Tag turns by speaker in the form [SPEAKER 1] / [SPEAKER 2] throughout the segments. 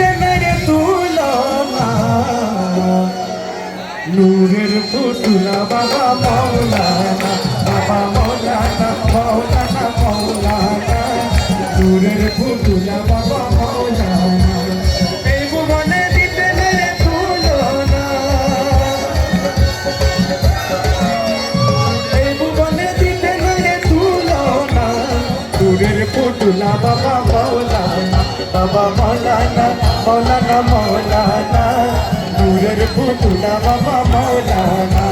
[SPEAKER 1] দিতে মেরে তুলনা নূরের পুতুলা বাবা মৌলানা বাবা মৌলানা মৌলানা মৌলানা নূরের পুতুলা বাবা মৌলানা এই ভুবনে দিতে মেরে তুলনা এই ভুবনে দিতে মেরে তুলনা নূরের পুতুলা বাবা মৌলানা বাবা মৌলানা মৌলানা মৌলানা নূরের পুতুলা বাবা মৌলানা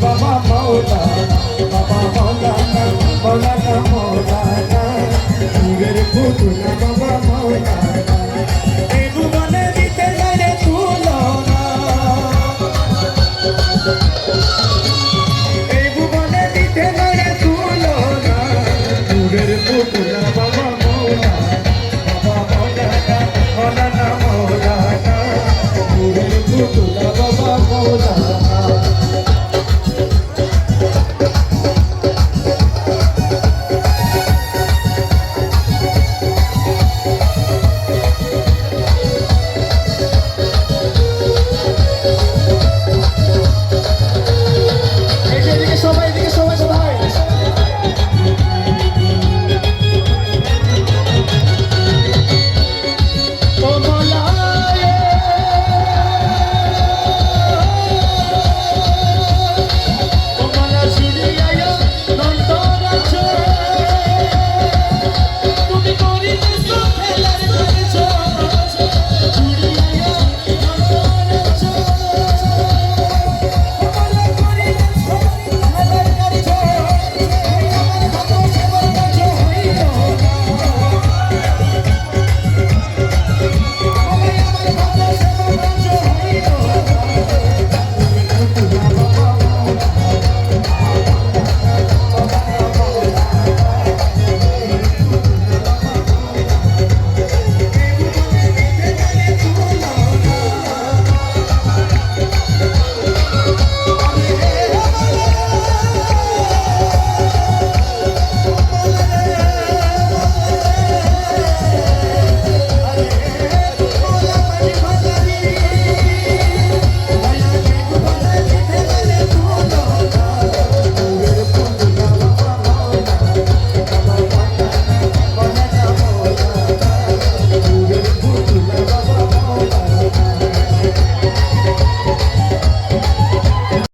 [SPEAKER 1] Baba Maulana, Baba Maulana.